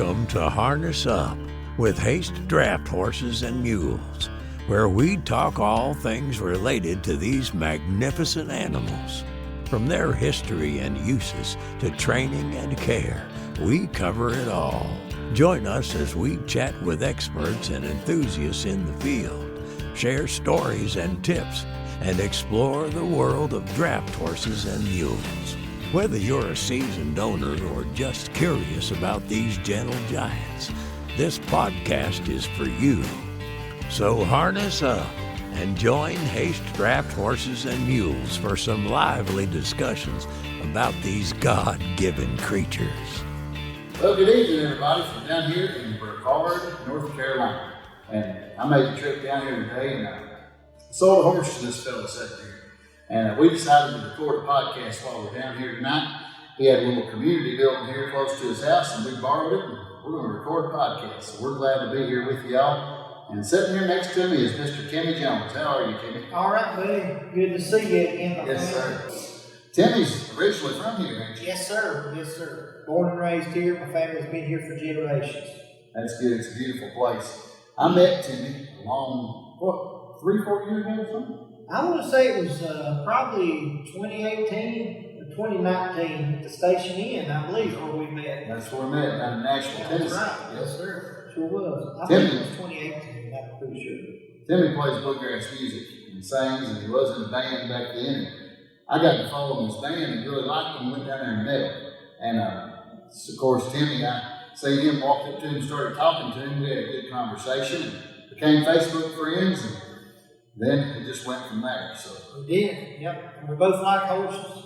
Welcome to Harness Up with Haste Draft Horses and Mules, where we talk all things related to these magnificent animals. From their history and uses to training and care, we cover it all. Join us as we chat with experts and enthusiasts in the field, share stories and tips, and explore the world of draft horses and mules. Whether you're a seasoned owner or just curious about these gentle giants, this podcast is for you. So harness up and join Haste Draft Horses and Mules for some lively discussions about these God-given creatures. Well, good evening, everybody, from down here in Brevard, North Carolina. And I made the trip down here today and sold a horse to this fellow sitting here. And we decided to record a podcast while we're down here tonight. He had a little community building here close to his house, and we borrowed it, and we're going to record a podcast. So we're glad to be here with y'all. And sitting here next to me is Mr. Timmy Jones. How are you, Timmy? All right, buddy. Good to see you again. Yes, sir. Timmy's originally from here, ain't you? Yes, sir. Yes, sir. Born and raised here. My family's been here for generations. That's good. It's a beautiful place. I met Timmy along, 3-4 years ago or something? I want to say it was probably 2018 or 2019 at the Station Inn, I believe, where we met. That's where we met, down in Nashville, Tennessee. That's right. Yes, sir. Sure was. I Timmy, think it was 2018. I'm pretty sure. Timmy plays bluegrass music and sings, and he was in a band back then. I got to follow his band and really liked him, went down there and met him. And of course, Timmy, I seen him, walked up to him, started talking to him. We had a good conversation and became Facebook friends. And then it just went from there. So we did, yep. And we both like horses.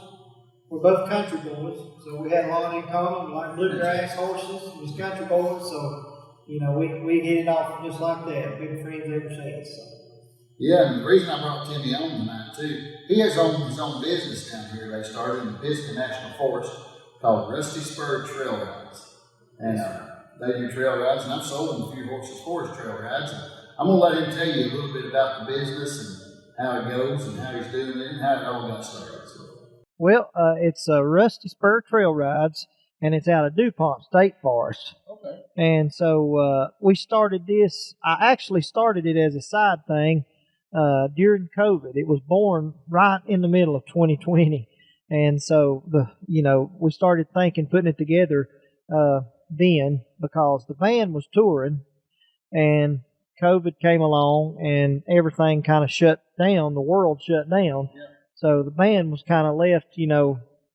We're both country boys, so we had a lot in common. We like bluegrass horses. We was country boys, so we hit it off just like that. Been friends ever since. So. Yeah, and the reason I brought Timmy on tonight too, he has his own business down here. They started in the Pisgah National Forest called Rusty Spur Trail Rides, and they do trail rides. And I've sold him a few horses for his trail rides. I'm going to let him tell you a little bit about the business and how it goes and how he's doing it and how it all got started. So. Well, it's Rusty Spur Trail Rides, and it's out of DuPont State Forest. Okay. And so we started this. I actually started it as a side thing during COVID. It was born right in the middle of 2020. And so, we started putting it together then because the band was touring and COVID came along and everything kind of shut down. The world shut down. Yeah. So the band was kind of left,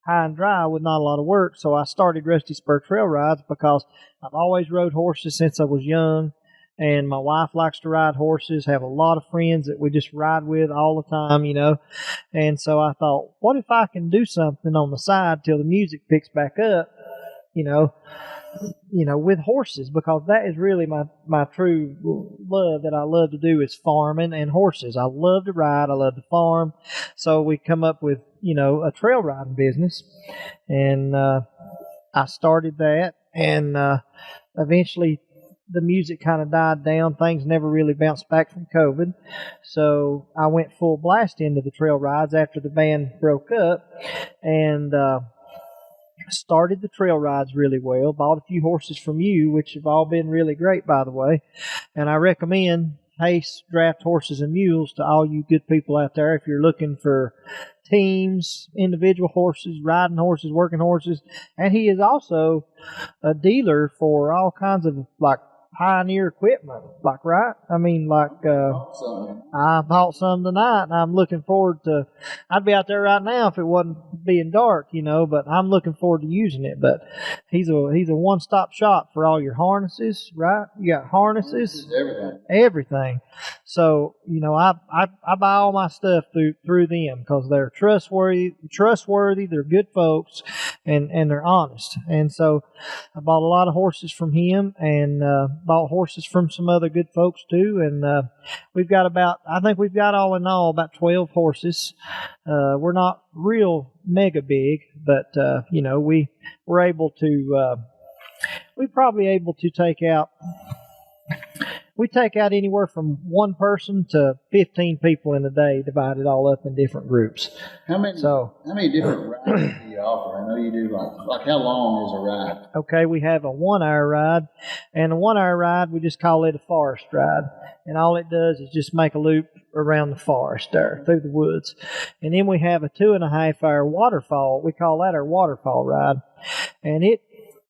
high and dry with not a lot of work. So I started Rusty Spur Trail Rides because I've always rode horses since I was young. And my wife likes to ride horses, have a lot of friends that we just ride with all the time, And so I thought, what if I can do something on the side till the music picks back up, with horses, because that is really my true love that I love to do is farming and horses. I love to ride. I love to farm. So we come up with, a trail riding business, and I started that, and eventually the music kind of died down. Things never really bounced back from COVID. So I went full blast into the trail rides after the band broke up, and started the trail rides really well. Bought a few horses from you, which have all been really great, by the way. And I recommend Haste Draft Horses and Mules to all you good people out there if you're looking for teams, individual horses, riding horses, working horses. And he is also a dealer for all kinds of Pioneer equipment, right? I bought some tonight, and I'm looking forward to. I'd be out there right now if it wasn't being dark, but I'm looking forward to using it. But he's a one-stop shop for all your harnesses, right? You got harnesses, everything. So I buy all my stuff through them because they're trustworthy. They're good folks, and they're honest. And so I bought a lot of horses from him, and bought horses from some other good folks too, and we've got all in all about 12 horses. We're not real mega big, but we're probably able to take out we take out anywhere from 1 person to 15 people in a day, divided all up in different groups. How many different rides do you offer? I know you do like how long is a ride? Okay, we have a 1-hour ride, and a 1-hour ride, we just call it a forest ride. And all it does is just make a loop around the forest there, through the woods. And then we have a 2.5-hour waterfall. We call that our waterfall ride. And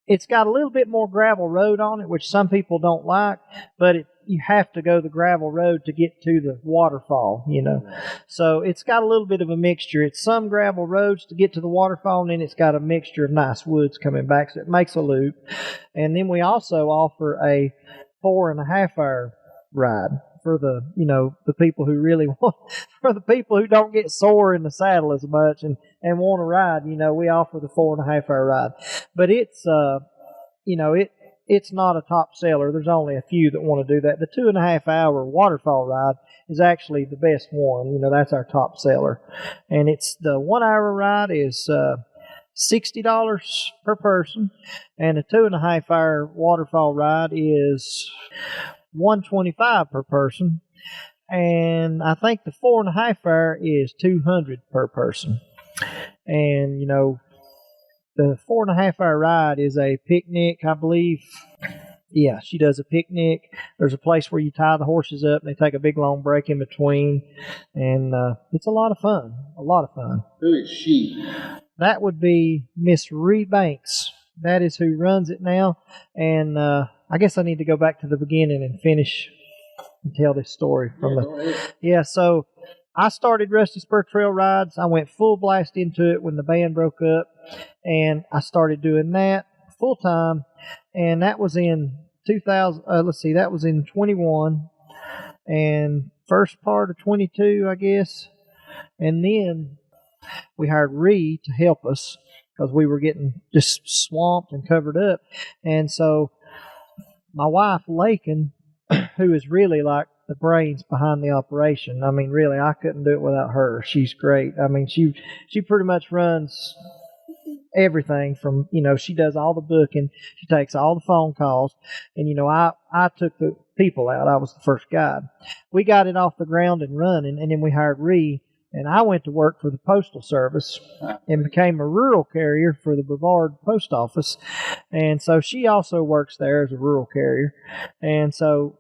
it's got a little bit more gravel road on it, which some people don't like, but you have to go the gravel road to get to the waterfall, you know. So it's got a little bit of a mixture. It's some gravel roads to get to the waterfall, and then it's got a mixture of nice woods coming back, so it makes a loop. And then we also offer a 4.5-hour ride for the people who really want, for the people who don't get sore in the saddle as much and want to ride. We offer the 4.5-hour ride, but it's it's not a top seller. There's only a few that want to do that. The 2.5-hour waterfall ride is actually the best one. That's our top seller, and it's the 1-hour ride is $60 per person, and a 2.5-hour waterfall ride is $125 per person, and I think the 4.5-hour is $200 per person. And the 4.5-hour ride is a picnic, I believe. Yeah, she does a picnic. There's a place where you tie the horses up, and they take a big long break in between, and it's a lot of fun. A lot of fun. Who is she? That would be Miss Ree Banks. That is who runs it now, and I guess I need to go back to the beginning and finish and tell this story so I started Rusty Spur Trail Rides. I went full blast into it when the band broke up, and I started doing that full time, and that was in 2000. That was in 21 and first part of 22, I guess, and then we hired Ree to help us because we were getting just swamped and covered up. And so my wife, Lakin, who is really like the brains behind the operation. I mean, really, I couldn't do it without her. She's great. I mean, she pretty much runs everything from, she does all the booking. She takes all the phone calls. And, I took the people out. I was the first guide. We got it off the ground and running, and then we hired Ree. And I went to work for the Postal Service and became a rural carrier for the Brevard Post Office. And so she also works there as a rural carrier. And so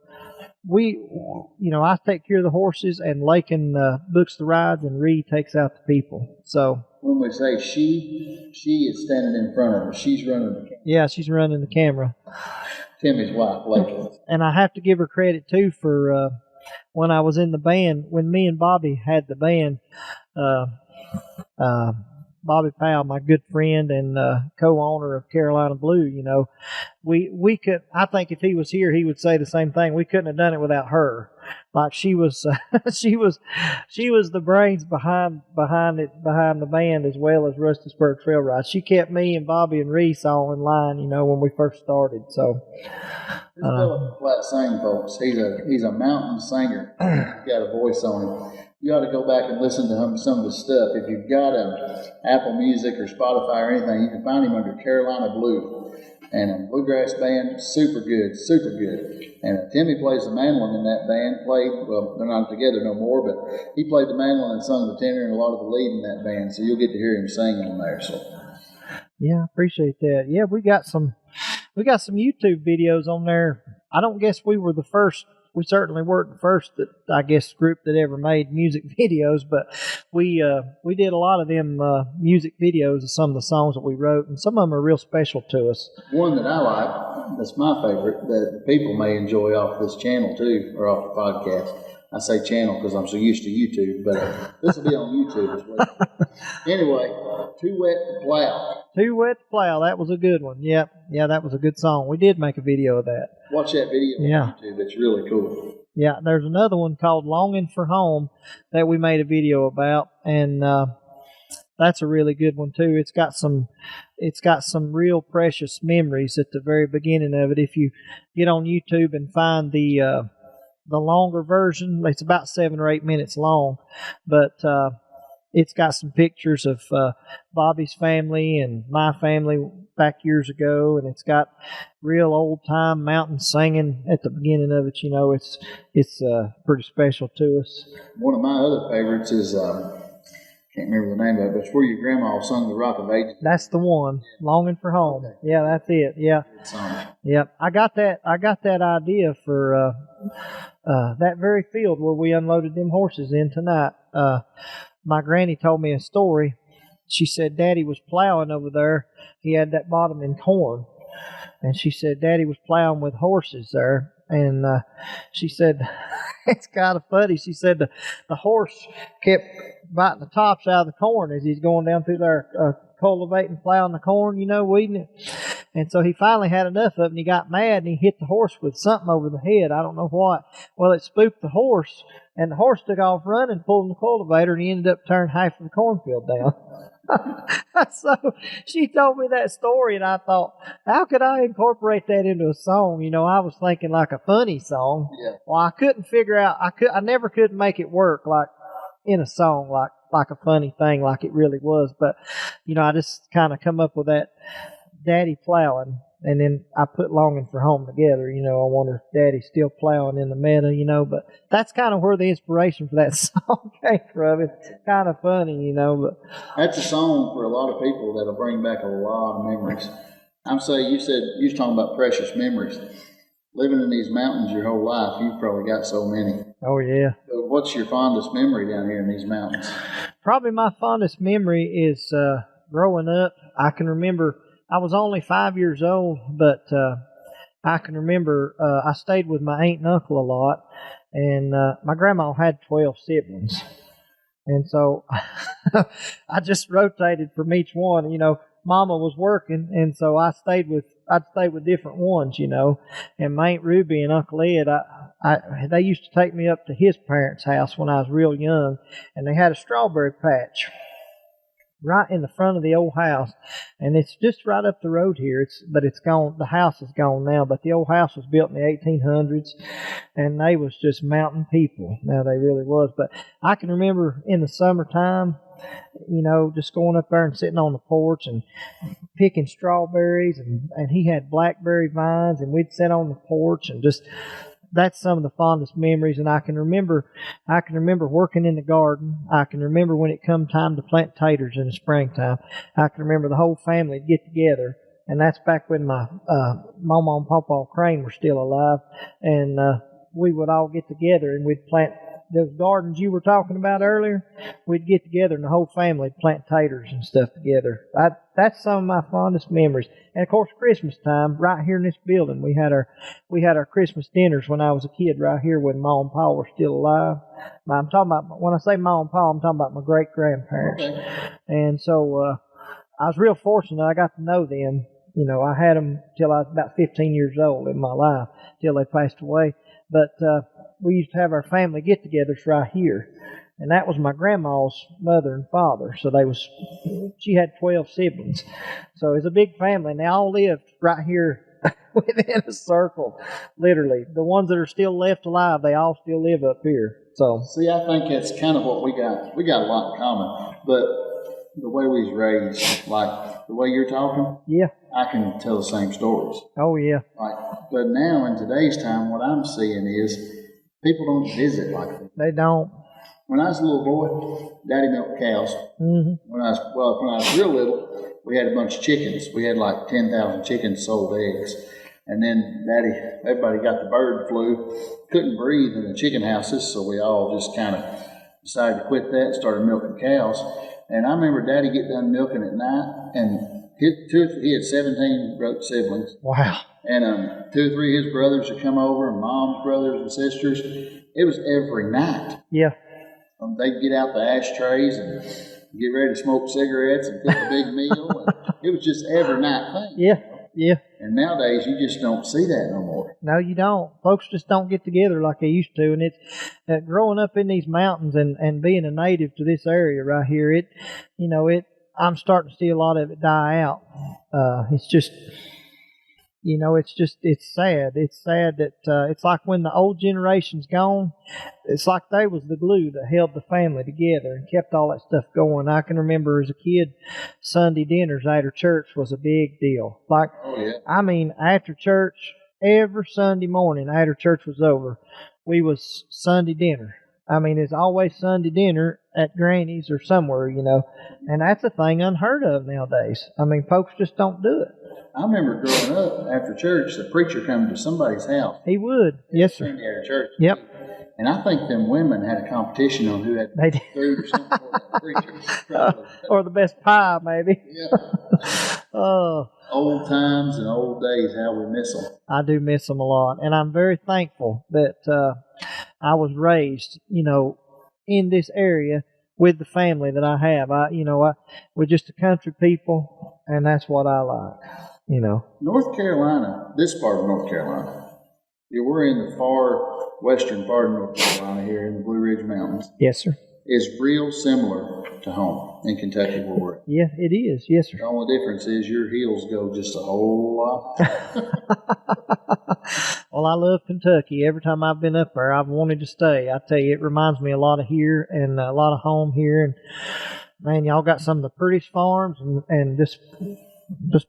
I take care of the horses, and Lakin books the rides, and Ree takes out the people. So when we say she is standing in front of her. She's running the camera. Yeah, she's running the camera. Timmy's wife, Lakin. And I have to give her credit, too, for when I was in the band, when me and Bobby had the band, Bobby Powell, my good friend and co-owner of Carolina Blue, we could. I think if he was here, he would say the same thing. We couldn't have done it without her. Like she was the brains behind the band as well as Rusty Spur Trail Rides. She kept me and Bobby and Reese all in line, when we first started. So this fella flat sing, folks. He's a mountain singer. He's got a voice on him. You ought to go back and listen to some of his stuff. If you've got Apple Music or Spotify or anything, you can find him under Carolina Blue. And a Bluegrass band, super good. And Timmy plays the mandolin in that band. They're not together no more, but he played the mandolin and sung the tenor and a lot of the lead in that band. So you'll get to hear him sing on there. So yeah, I appreciate that. Yeah, we got some YouTube videos on there. I don't guess we were the first. We certainly weren't the first, group that ever made music videos, but we did a lot of them music videos of some of the songs that we wrote, and some of them are real special to us. One that I like, that's my favorite, that people may enjoy off this channel too, or off the podcast. I say channel because I'm so used to YouTube, but this will be on YouTube as well. Anyway, Too Wet to Plow. Too Wet to Plow, that was a good one. Yeah, that was a good song. We did make a video of that. Watch that video on YouTube. It's really cool. Yeah, there's another one called Longing for Home that we made a video about, and that's a really good one too. It's got some real precious memories at the very beginning of it. If you get on YouTube and find the longer version, it's about 7 or 8 minutes long, but it's got some pictures of Bobby's family and my family back years ago, and it's got real old time mountain singing at the beginning of it. It's pretty special to us. One of my other favorites is can't remember the name of it, but it's where your grandma sung the Rock of Ages. That's the one, Longing for Home. Okay. Yeah, that's it. Yeah, yep. I got that idea for that very field where we unloaded them horses in tonight. My granny told me a story. She said Daddy was plowing over there. He had that bottom in corn, and she said Daddy was plowing with horses there. And she said, it's kind of funny. She said the horse kept biting the tops out of the corn as he's going down through there cultivating, plowing the corn, weeding it. And so he finally had enough of it, and he got mad, and he hit the horse with something over the head. I don't know what. Well, it spooked the horse, and the horse took off running, pulling the cultivator, and he ended up turning half of the cornfield down. So she told me that story, and I thought, how could I incorporate that into a song? I was thinking like a funny song. Yeah. Well, I couldn't figure out. I never could make it work like in a song, like a funny thing, like it really was. But I just kind of come up with that Daddy plowing, and then I put Longing for Home together. I wonder if Daddy's still plowing in the meadow, but that's kind of where the inspiration for that song came from. It's kind of funny, but that's a song for a lot of people that'll bring back a lot of memories. I'm saying, you said you was talking about precious memories. Living in these mountains your whole life, you've probably got so many. Oh yeah. So what's your fondest memory down here in these mountains? Probably my fondest memory is growing up. I can remember. I was only 5 years old, but I can remember I stayed with my aunt and uncle a lot, and my grandma had 12 siblings. And so I just rotated from each one. Mama was working, and so I'd stay with different ones, And my Aunt Ruby and Uncle Ed, they used to take me up to his parents' house when I was real young, and they had a strawberry patch right in the front of the old house, and it's just right up the road here. But it's gone. The house is gone now, but the old house was built in the 1800s, and they was just mountain people. Now they really was. But I can remember in the summertime, just going up there and sitting on the porch and picking strawberries, and he had blackberry vines, and we'd sit on the porch and just. That's some of the fondest memories, and I can remember working in the garden. I can remember when it come time to plant taters in the springtime. I can remember the whole family would get together, and that's back when my Mama and Papa Crane were still alive, and we would all get together and we'd plant those gardens you were talking about earlier. We'd get together and the whole family would plant taters and stuff together. That's some of my fondest memories. And of course, Christmas time, right here in this building, we had our Christmas dinners when I was a kid right here when Ma and Pa were still alive. I'm talking about, when I say Ma and Pa, I'm talking about my great grandparents. Okay. And so I was real fortunate. I got to know them. I had them till I was about 15 years old in my life, till they passed away. But we used to have our family get-togethers right here, and that was my grandma's mother and father. So she had 12 siblings, so it was a big family, and they all lived right here within a circle. Literally, the ones that are still left alive, they all still live up here. So, see, I think that's kind of what we got. We got a lot in common, but the way we was raised, like the way you're talking, yeah, I can tell the same stories. Oh yeah. But now in today's time, what I'm seeing is people don't visit like that. They don't. When I was a little boy, Daddy milked cows. Mm-hmm. When I was real little, we had a bunch of chickens. We had like 10,000 chickens sold eggs. And then everybody got the bird flu, couldn't breathe in the chicken houses, so we all just kind of decided to quit that and started milking cows. And I remember Daddy get done milking at night, and he had 17 siblings. Wow. And 2 or 3 of his brothers would come over, and Mom's brothers and sisters. It was every night. Yeah. They'd get out the ashtrays and get ready to smoke cigarettes and cook a big meal. And it was just every night thing. Yeah, yeah. And nowadays, you just don't see that no more. No, you don't. Folks just don't get together like they used to. And it's growing up in these mountains and being a native to this area right here, I'm starting to see a lot of it die out. It's just, You know, it's sad. It's sad that it's like when the old generation's gone, it's like they was the glue that held the family together and kept all that stuff going. I can remember as a kid, Sunday dinners after church was a big deal. Like, Oh yeah. I mean, after church, every Sunday morning after church was over, we was Sunday dinner. I mean, it's always Sunday dinner at Granny's or somewhere, you know, and that's a thing unheard of nowadays. I mean, folks just don't do it. I remember growing up after church, the preacher come to somebody's house. He would. Yes, sir. Sunday after church. Yep. And I think them women had a competition on who had They did. food or something for that preacher. Probably. Or the best pie, maybe. Yeah. Oh, Old times and old days, how we miss them. I do miss them a lot, and I'm very thankful that I was raised, you know, in this area with the family that I have. We're just a country people, and that's what I like. You know. North Carolina, this part of North Carolina, we're in the far western part of North Carolina here in the Blue Ridge Mountains, Yes, sir. is real similar to home in Kentucky where we're at. Yeah, it is. Yes, sir. The only difference is your heels go just a whole lot higher. Well, I love Kentucky. Every time I've been up there, I've wanted to stay. I tell you, it reminds me a lot of here and a lot of home here. And man, y'all got some of the prettiest farms and just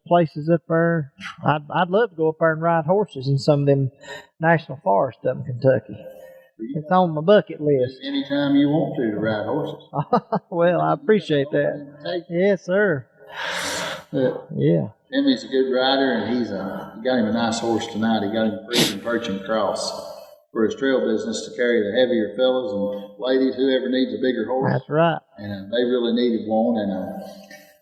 places up there. I'd love to go up there and ride horses in some of them national forests up in Kentucky. It's on my bucket list. Anytime you want to ride horses. Well, I appreciate that. Yes, sir. Yeah. Timmy's a good rider, and he got him a nice horse tonight. He got him a Freedom Perching Cross for his trail business to carry the heavier fellas and ladies, whoever needs a bigger horse. That's right. And they really needed one, and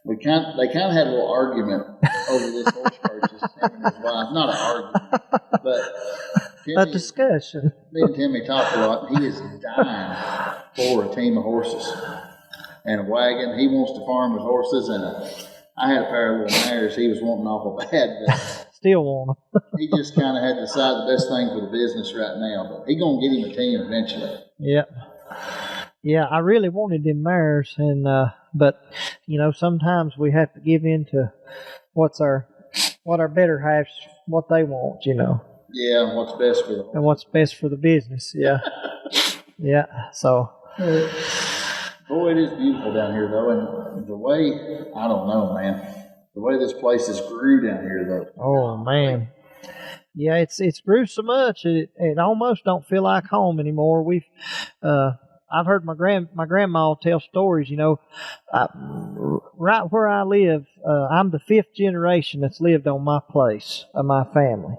they kind of had a little argument over this horse purchase. Him and his wife. Not an argument, but A discussion. Me and Timmy talk a lot. He is dying for a team of horses and a wagon. He wants to farm with horses, and I had a pair of little mares he was wanting awful bad, but Still want them. he just kind of had to decide the best thing for the business right now. But he gonna get him a team eventually. Yep. Yeah, I really wanted them mares, and but you know, sometimes we have to give in to what our better halves, what they want, you know. Yeah, what's best for the horse. And what's best for the business. Yeah. Yeah. So. Boy, it is beautiful down here, though, and the way, I don't know, man, the way this place has grew down here, though. Oh, man. Yeah, it's grew so much, it almost don't feel like home anymore. I've heard my grandma tell stories, you know, right where I live, I'm the 5th generation that's lived on my place of my family.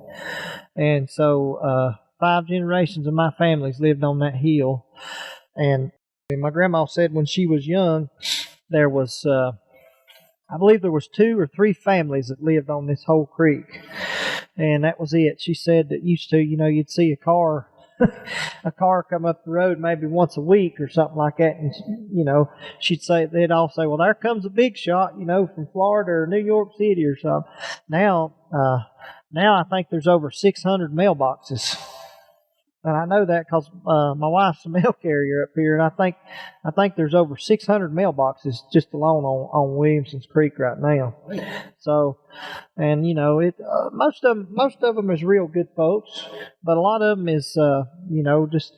And so, 5 generations of my family's lived on that hill. And my grandma said when she was young, there was, I believe there was 2 or 3 families that lived on this whole creek. And that was it. She said that used to, you know, you'd see a car come up the road maybe once a week or something like that. And, you know, they'd all say, well, there comes a big shot, you know, from Florida or New York City or something. Now I think there's over 600 mailboxes. And I know that because my wife's a mail carrier up here, and I think there's over 600 mailboxes just alone on Williamson's Creek right now. So, and you know, most of them is real good folks, but a lot of them is you know, just,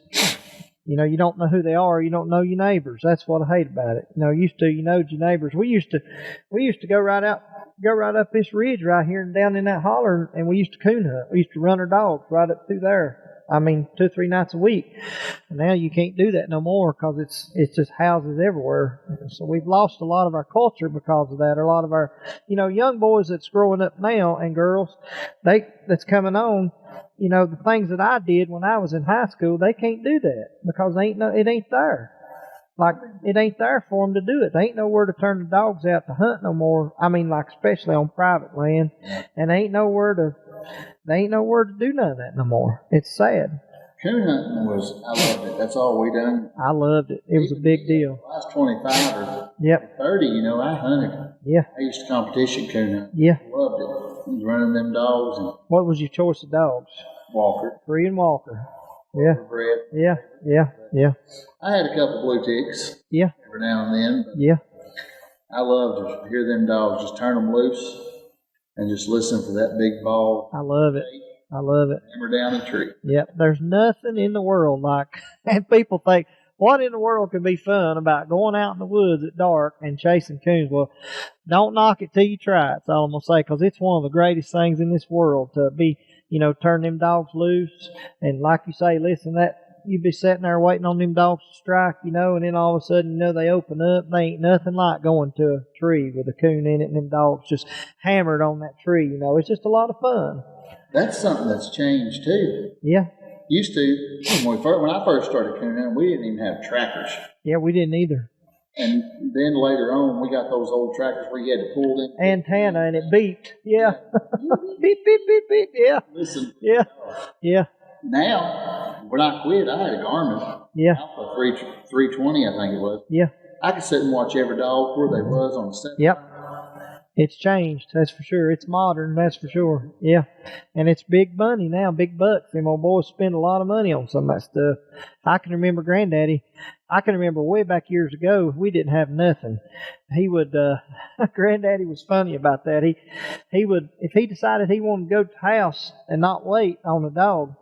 you know, you don't know who they are, you don't know your neighbors. That's what I hate about it. You know, you know your neighbors. We used to go right up this ridge right here and down in that holler, and we used to coon hunt. We used to run our dogs right up through there. I mean, 2 or 3 nights a week. And now you can't do that no more because it's just houses everywhere. So we've lost a lot of our culture because of that. A lot of our, you know, young boys that's growing up now and girls, that's coming on, you know, the things that I did when I was in high school, they can't do that because it ain't there. Like, it ain't there for them to do it. They ain't nowhere to turn the dogs out to hunt no more. I mean, like, especially on private land. And they ain't nowhere to do none of that no more. It's sad. Coon hunting I loved it. That's all we done. I loved it. It was a big deal. Last 25 or Yep. 30, you know, I hunted. Yeah. I used to competition coon hunt. Yeah. Loved it. I was running them dogs and What was your choice of dogs? Walker. Free and Walker. Yeah. Bred. Yeah. I had a couple blue ticks. Yeah. Every now and then. But Yeah. I love to hear them dogs just turn them loose and just listen for that big ball. I love it. I love it. Hammer down the tree. Yep. There's nothing in the world like, and people think, what in the world can be fun about going out in the woods at dark and chasing coons? Well, don't knock it till you try it. That's all I'm going to say, because it's one of the greatest things in this world to be, turn them dogs loose. And like you say, listen, you'd be sitting there waiting on them dogs to strike, and then all of a sudden, they open up. They ain't nothing like going to a tree with a coon in it and them dogs just hammered on that tree. It's just a lot of fun. That's something that's changed too. Yeah. Used to, when I first started coon hunting, we didn't even have trackers. Yeah, we didn't either. And then later on, we got those old trackers where you had to pull them. Antenna, and it beeped. Yeah. Beep, beep, beep, beep. Yeah. Listen. Yeah. Yeah. Now, when I quit, I had a Garmin. Yeah. Alpha 320, I think it was. Yeah. I could sit and watch every dog where they was on the set. Yep. It's changed, that's for sure. It's modern, that's for sure. Yeah. And it's big money now, big bucks. Them old boys spend a lot of money on some of that stuff. I can remember Granddaddy. I can remember way back years ago, we didn't have nothing. He would, Granddaddy was funny about that. He would, if he decided he wanted to go to the house and not wait on the dog,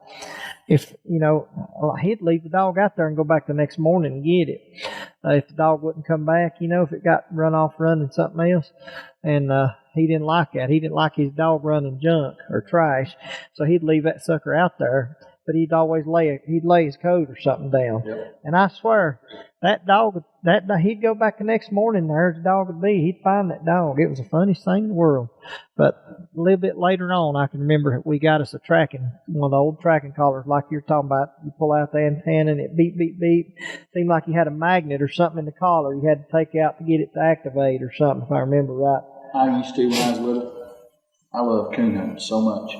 he'd leave the dog out there and go back the next morning and get it. If the dog wouldn't come back, if it got run off running something else. And he didn't like that. He didn't like his dog running junk or trash. So he'd leave that sucker out there. But he'd always lay his coat or something down. Yep. And I swear, that dog, he'd go back the next morning, there's the dog would be. He'd find that dog. It was the funniest thing in the world. But a little bit later on, I can remember we got us one of the old tracking collars like you're talking about. You pull out the antenna and it beep, beep, beep. Seemed like you had a magnet or something in the collar you had to take out to get it to activate or something, if I remember right. I used to when I was little. I loved coon hunting so much.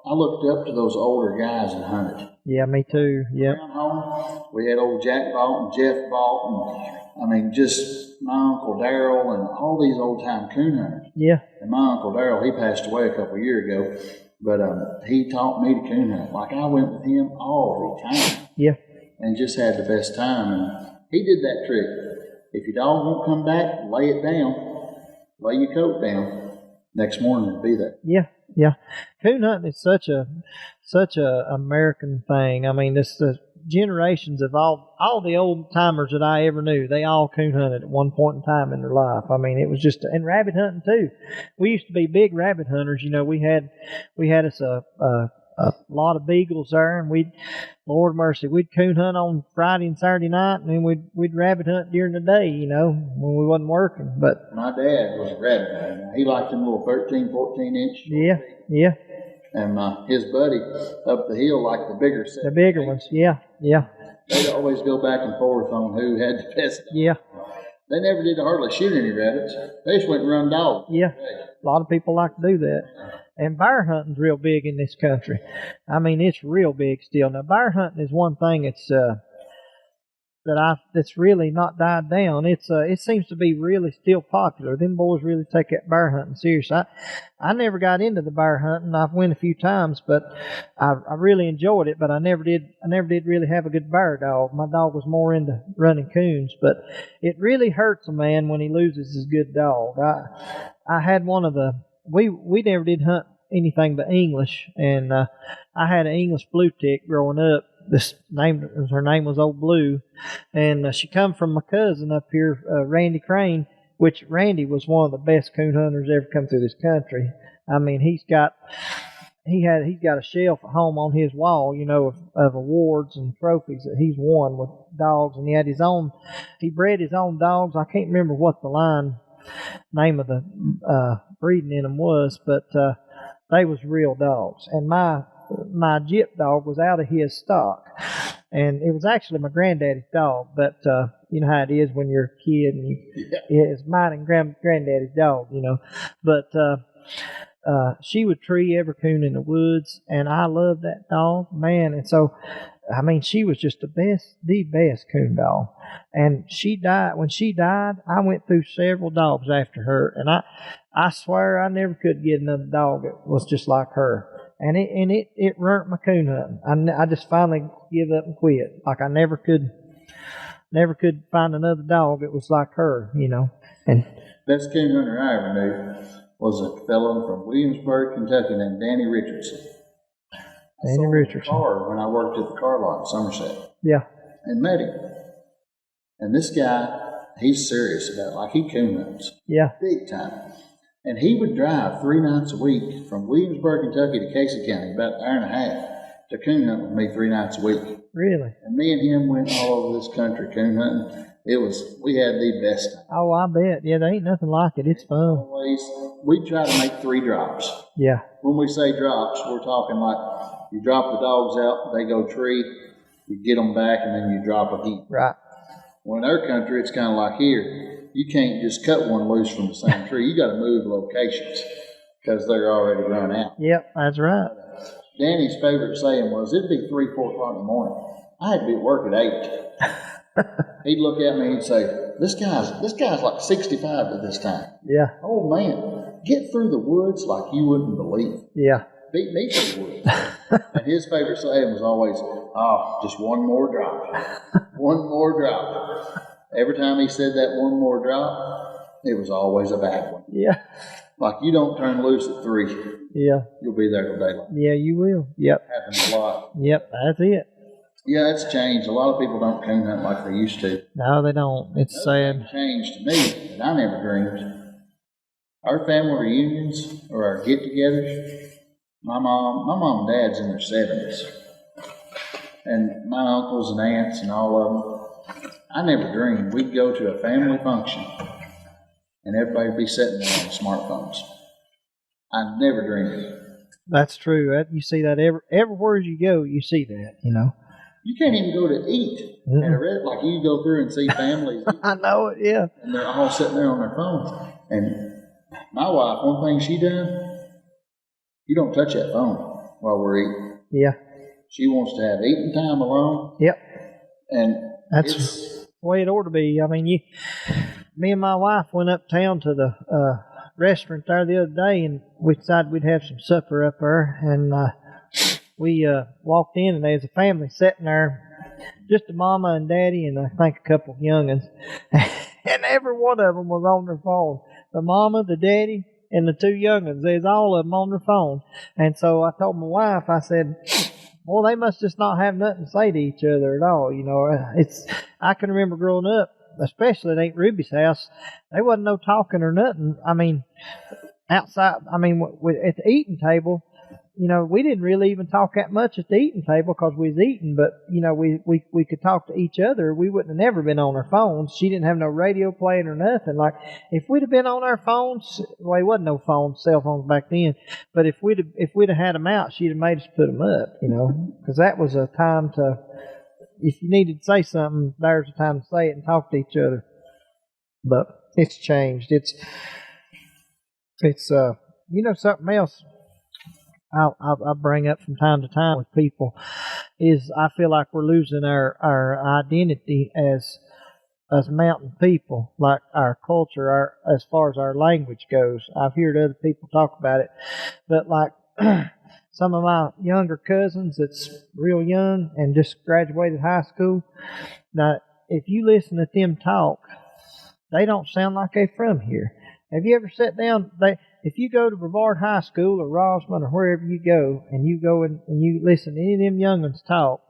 I looked up to those older guys that hunted. Yeah, me too. Yeah. Around home, we had old Jack Balt and Jeff Balt, and just my Uncle Darrell and all these old time coon hunters. Yeah. And my Uncle Darrell, he passed away a couple of years ago, but he taught me to coon hunt. Like I went with him all the time. Yeah. And just had the best time. And he did that trick. If your dog won't come back, lay it down, lay your coat down. Next morning it'll be there. Yeah. Yeah, coon hunting is such a American thing. I mean, the generations of all the old timers that I ever knew, they all coon hunted at one point in time in their life. I mean, it was just, and rabbit hunting too. We used to be big rabbit hunters. We had us a lot of beagles there, and Lord mercy, we'd coon hunt on Friday and Saturday night, and then we'd rabbit hunt during the day, when we wasn't working. But my dad was a rabbit hunter. He liked them little 13, 14 inch. Yeah, yeah. And his buddy up the hill liked the bigger set. The bigger ones, yeah, yeah. They'd always go back and forth on who had the best. Yeah. They never did hardly shoot any rabbits. They just went and run dogs. Yeah. A lot of people like to do that. And bear hunting's real big in this country. I mean, it's real big still. Now, bear hunting is one thing that's really not died down. It seems to be really still popular. Them boys really take that bear hunting serious. I never got into the bear hunting. I've went a few times, but I really enjoyed it. But I never did really have a good bear dog. My dog was more into running coons. But it really hurts a man when he loses his good dog. I had one of the. We never did hunt anything but English, and I had an English blue tick growing up. Her name was Old Blue, and she come from my cousin up here, Randy Crane, which Randy was one of the best coon hunters ever come through this country. I mean, he's got a shelf at home on his wall, of awards and trophies that he's won with dogs, and he bred his own dogs. I can't remember what the name of the breeding in them was, but they was real dogs. And my Jip dog was out of his stock, and it was actually my granddaddy's dog. But you know how it is when you're a kid, and it's mine and granddaddy's dog, But she would tree every coon in the woods, and I loved that dog, man. And so, I mean, she was just the best coon dog. And when she died, I went through several dogs after her, and I swear I never could get another dog that was just like her. And it ruined my coon hunting. I just finally give up and quit. Like I never could find another dog that was like her, And best coon hunter I ever knew was a fellow from Williamsburg, Kentucky named Danny Richardson. Danny Richardson. Car when I worked at the car lot in Somerset. Yeah. And met him. And this guy, he's serious about it. Like, he coon hunts. Yeah. Big time. And he would drive 3 nights a week from Williamsburg, Kentucky to Casey County, about an hour and a half, to coon hunt with me 3 nights a week. Really? And me and him went all over this country coon hunting. We had the best time. Oh, I bet. Yeah, there ain't nothing like it. It's fun. Always, we try to make 3 drops. Yeah. When we say drops, we're talking like you drop the dogs out, they go tree, you get them back, and then you drop again. Right. Well, in our country, it's kind of like here. You can't just cut one loose from the same tree. You got to move locations because they're already run out. Yep, that's right. Danny's favorite saying was, it'd be 3, 4 o'clock in the morning. I had to be at work at 8. He'd look at me and say, this guy's like 65 at this time. Yeah. Oh, man, get through the woods like you wouldn't believe. Yeah. Beat me through the woods. And his favorite saying was always, oh, just one more drop. One more drop. Every time he said that one more drop, it was always a bad one. Yeah. Like, you don't turn loose at 3. Yeah. You'll be there till daylight. Yeah, you will. Yep. Happens a lot. Yep, that's it. Yeah, it's changed. A lot of people don't coon hunt like they used to. No, they don't. It's sad. Changed to me that I never dreamed. Our family reunions or our get-togethers, my mom and dad's in their 70s. And my uncles and aunts and all of them, I never dreamed we'd go to a family function and everybody would be sitting there on smartphones. I never dreamed it. That's true. You see that everywhere you go, you see that, you know. You can't even go to eat at a restaurant. Like, you go through and see families. I know it, yeah. And they're all sitting there on their phones. And my wife, one thing she done, you don't touch that phone while we're eating. Yeah. She wants to have eating time alone. Yep. And that's the way it ought to be. I mean, me and my wife went uptown to the restaurant there the other day, and we decided we'd have some supper up there. And we walked in, and there was a family sitting there, just a mama and daddy, and I think a couple of young'uns. And every one of them was on their phone. The mama, the daddy, and the 2 young'uns. There's all of them on their phone. And so I told my wife, I said, well, they must just not have nothing to say to each other at all. You know, I can remember growing up, especially at Aunt Ruby's house, there wasn't no talking or nothing. I mean, outside, I mean, at the eating table, you know, we didn't really even talk that much at the eating table because we was eating, but, you know, we could talk to each other. We wouldn't have never been on our phones. She didn't have no radio playing or nothing. Like, if we'd have been on our phones, well, there wasn't no phones, cell phones back then, but if we'd have had them out, she'd have made us put them up, you know, because that was a time to, if you needed to say something, there's a time to say it and talk to each other. But it's changed. It's you know, something else I bring up from time to time with people is I feel like we're losing our identity as mountain people, like our culture, as far as our language goes. I've heard other people talk about it, but like some of my younger cousins that's real young and just graduated high school, now if you listen to them talk, they don't sound like they're from here. Have you ever sat down? If you go to Brevard High School or Rosman or wherever you go, and you go and you listen to any of them young'uns talk,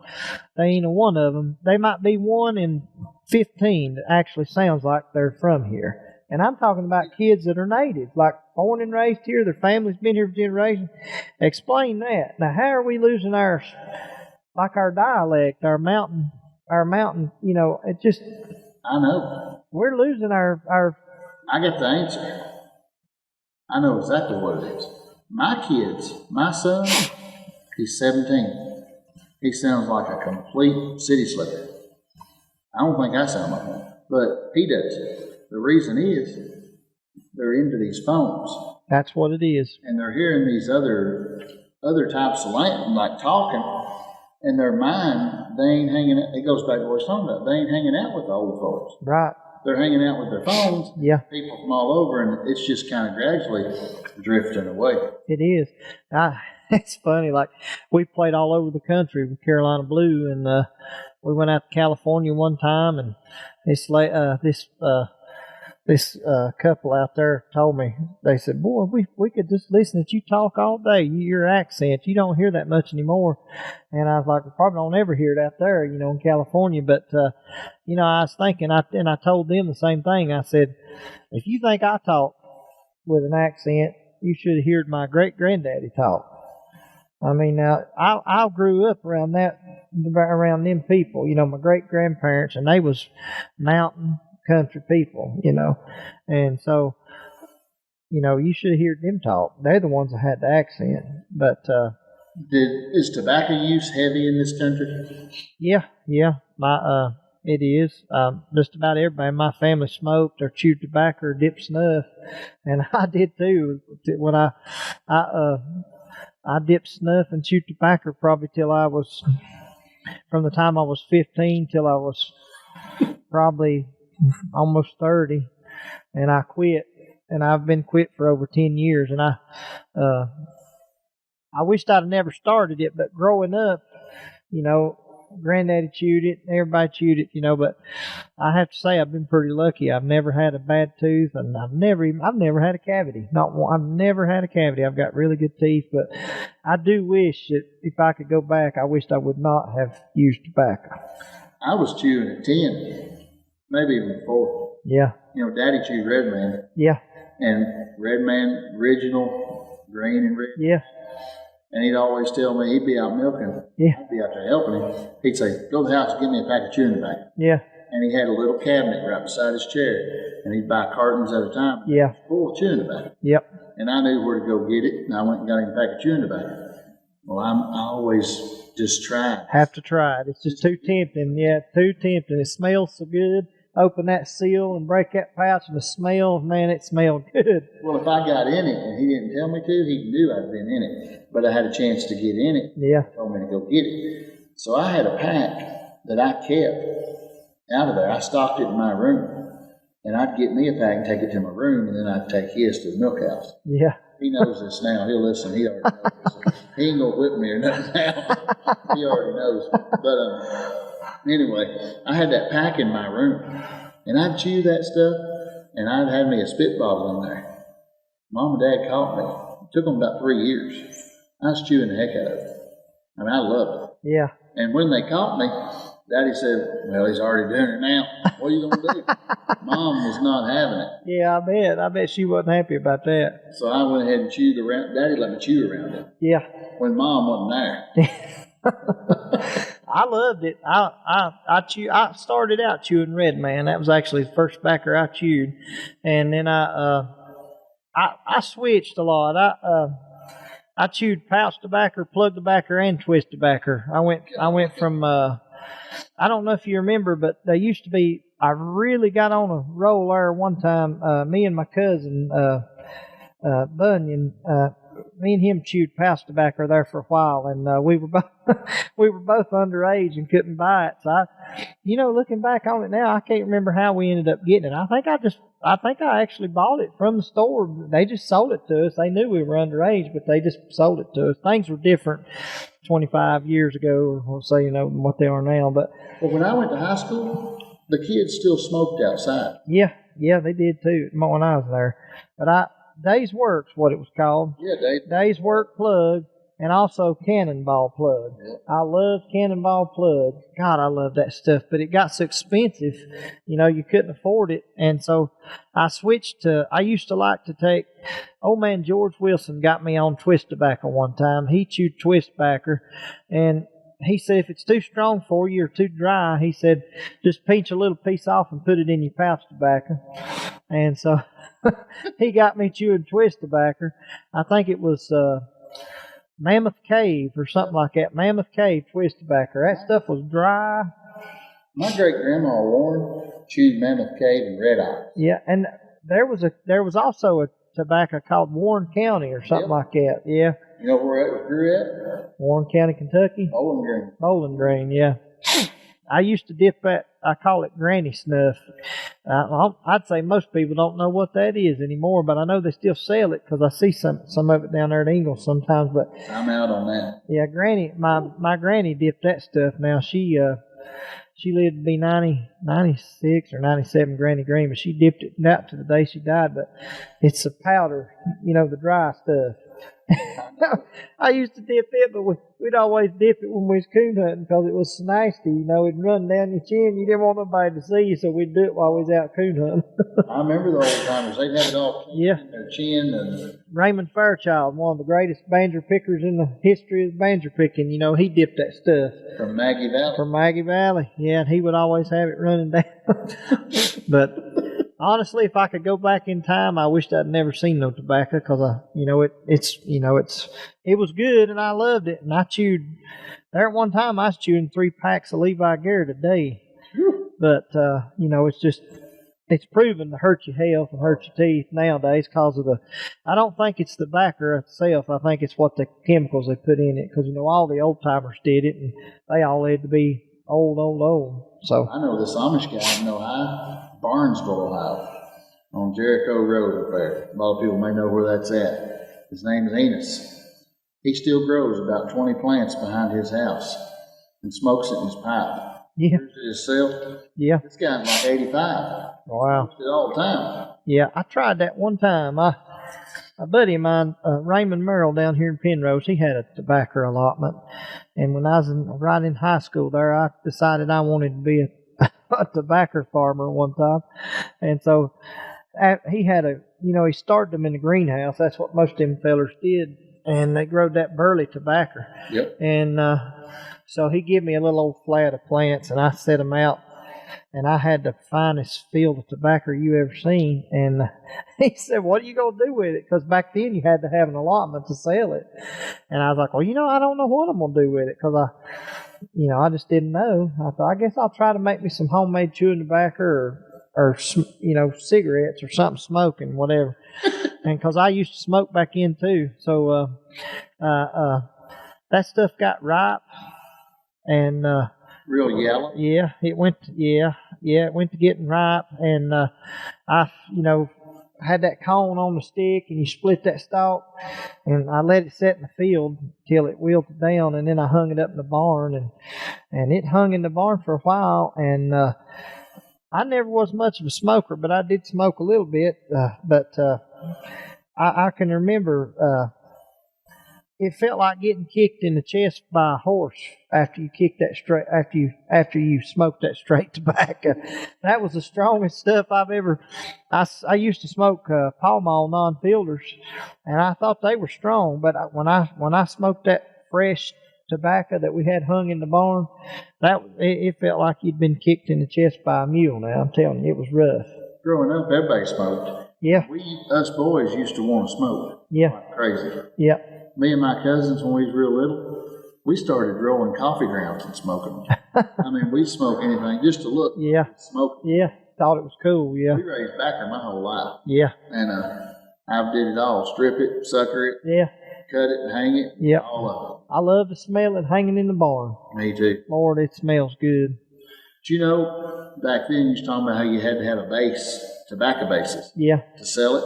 they ain't a one of them. They might be 1 in 15 that actually sounds like they're from here. And I'm talking about kids that are native, like born and raised here. Their family's been here for generations. Explain that. Now, how are we losing our dialect, our mountain? You know, it just. I know. We're losing our. I got the answer. I know exactly what it is. My son, he's 17. He sounds like a complete city slicker. I don't think I sound like him, but he does. The reason is they're into these phones. That's what it is. And they're hearing these other types of language, like talking, and their mind, they ain't hanging out. It goes back to what I was talking about. They ain't hanging out with the old folks. Right. They're hanging out with their phones. Yeah. People from all over, and it's just kind of gradually drifting away. It is. It's funny. Like, we played all over the country with Carolina Blue, and we went out to California one time, and this this couple out there told me, they said, boy, we could just listen to you talk all day. Your accent, you don't hear that much anymore. And I was like, we probably don't ever hear it out there, in California. But, I was thinking, and I told them the same thing. I said, if you think I talk with an accent, you should have heard my great-granddaddy talk. I mean, I grew up around them people, my great-grandparents, and they was mountain country people, and so, you should have heard them talk. They're the ones that had the accent. But is tobacco use heavy in this country? Yeah, it is. Just about everybody in my family smoked or chewed tobacco or dipped snuff, and I did too. When I dipped snuff and chewed tobacco probably from the time I was 15 till I was probably almost 30, and I quit, and I've been quit for over 10 years, and I wished I'd never started it, but growing up, Granddaddy chewed it, everybody chewed it, but I have to say I've been pretty lucky. I've never had a bad tooth, and I've never had a cavity. Not one. I've never had a cavity. I've got really good teeth, but I do wish that if I could go back, I wished I would not have used tobacco. I was chewing at 10, maybe even before. Yeah. Daddy chewed Red Man. Yeah. And Red Man, original, green and red. Yeah. And he'd always tell me, he'd be out milking. Yeah. I'd be out there helping him. He'd say, go to the house and give me a pack of chewing tobacco. Yeah. And he had a little cabinet right beside his chair. And he'd buy cartons at a time. Yeah. Full of chewing tobacco. Yep. And I knew where to go get it. And I went and got him a pack of chewing tobacco. Well, I always just tried. Have to try it. It's just too tempting. Yeah, too tempting. It smells so good. Open that seal and break that pouch, and the smell, man, it smelled good. Well, if I got in it and he didn't tell me to, he knew I'd been in it. But I had a chance to get in it. Yeah. He told me to go get it. So I had a pack that I kept out of there. I stocked it in my room. And I'd get me a pack and take it to my room, and then I'd take his to the milk house. Yeah. He knows this now. He'll listen. He already knows. He ain't going to whip me or nothing now. He already knows. But anyway, I had that pack in my room. And I'd chew that stuff, and I'd have me a spit bottle in there. Mom and Dad caught me. It took them about 3 years. I was chewing the heck out of it. I mean, I loved it. Yeah. And when they caught me, Daddy said, well, he's already doing it now. What are you going to do? Mom was not having it. Yeah, I bet she wasn't happy about that. So I went ahead and chewed around. Daddy let me chew around it. Yeah. When Mom wasn't there. I loved it. I started out chewing Red Man. That was actually the first tobacco I chewed, and then I switched a lot. I chewed pouch tobacco, plug tobacco, and twist tobacco. I went from I don't know if you remember, but they used to be. I really got on a roll there one time. Me and my cousin Bunyan. Me and him chewed pouch tobacco there for a while, and we were both underage and couldn't buy it. So looking back on it now, I can't remember how we ended up getting it. I think I actually bought it from the store. They just sold it to us. They knew we were underage, but they just sold it to us. Things were different 25 years ago, or say, than what they are now. But when I went to high school, the kids still smoked outside. Yeah, they did too when I was there. But Day's Work's what it was called. Yeah, Day's Work plug, and also Cannonball plug. Yeah. I love Cannonball plug. God, I love that stuff. But it got so expensive, you couldn't afford it. And so I switched to, I used to like to take, old man George Wilson got me on twist tobacco one time. He chewed twist tobacco, and he said if it's too strong for you or too dry, he said just pinch a little piece off and put it in your pouch tobacco. And so he got me chewing twist tobacco. I think it was Mammoth Cave or something like that. Mammoth Cave twist tobacco. That stuff was dry. My great grandma Warren chewed Mammoth Cave and Red Eye. Yeah, and there was also a tobacco called Warren County or something like that. Yeah. You know where it grew at? Warren County, Kentucky. Bowling Green, yeah. I used to dip that. I call it granny snuff. I'd say most people don't know what that is anymore, but I know they still sell it because I see some of it down there at Ingalls sometimes. But I'm out on that. Yeah, Granny, my granny dipped that stuff. Now she She lived to be 96 or 97, Granny Green, but she dipped it out to the day she died. But it's the powder, the dry stuff. I used to dip it, but we'd always dip it when we was coon hunting because it was nasty. It'd run down your chin. You didn't want nobody to see you, so we'd do it while we was out coon hunting. I remember the old timers. They'd have it all in their chin. And Raymond Fairchild, one of the greatest banjo pickers in the history of banjo picking, he dipped that stuff. From Maggie Valley? From Maggie Valley, yeah, and he would always have it running down. But honestly, if I could go back in time, I wished I'd never seen no tobacco because it was good and I loved it. And I chewed there at one time. I was chewing 3 packs of Levi Garrett a day. But it's proven to hurt your health and hurt your teeth nowadays because of I don't think it's the tobacco itself. I think it's what the chemicals they put in it because all the old timers did it and they all lived to be old. So I know this Amish guy in Ohio, Barnesville, Ohio, on Jericho Road up there. A lot of people may know where that's at. His name is Enos. He still grows about 20 plants behind his house and smokes it in his pipe. Yeah. Himself. Yeah. This guy's like 85. Wow. Smokes it all the time. Yeah, I tried that one time. A buddy of mine, Raymond Merrill down here in Penrose, he had a tobacco allotment. And when I was right in high school there, I decided I wanted to be a tobacco farmer one time. And so he had he started them in the greenhouse. That's what most of them fellers did. And they growed that burley tobacco. Yep. And so he gave me a little old flat of plants, and I set them out. And I had the finest field of tobacco you ever seen. And he said, "What are you going to do with it?" Because back then you had to have an allotment to sell it. And I was like, "Well, I don't know what I'm going to do with it." Because I just didn't know. I thought, I guess I'll try to make me some homemade chewing tobacco or cigarettes or something smoking, whatever. And because I used to smoke back in too. So that stuff got ripe and real yellow. Yeah, it went. It went to getting ripe, and I had that cone on the stick, and you split that stalk, and I let it set in the field till it wilted down, and then I hung it up in the barn, and it hung in the barn for a while, and I never was much of a smoker, but I did smoke a little bit, but I can remember it felt like getting kicked in the chest by a horse after you kicked that straight after you smoked that straight tobacco. That was the strongest stuff I've ever. I used to smoke Pall Mall non-filters, and I thought they were strong. But when I smoked that fresh tobacco that we had hung in the barn, it felt like you'd been kicked in the chest by a mule. Now I'm telling you, it was rough. Growing up, everybody smoked. Yeah. Us boys used to want to smoke. Yeah. Like crazy. Yeah. Me and my cousins, when we was real little, we started rolling coffee grounds and smoking them. I mean, we'd smoke anything just to look. Yeah. Smoke. Yeah. Thought it was cool. Yeah. We raised backer my whole life. Yeah. And I did it all. Strip it, sucker it. Yeah. Cut it and hang it. Yeah. All of it. I love to smell it hanging in the barn. Me too. Lord, it smells good. But back then you was talking about how you had to have a base, tobacco bases. Yeah. To sell it.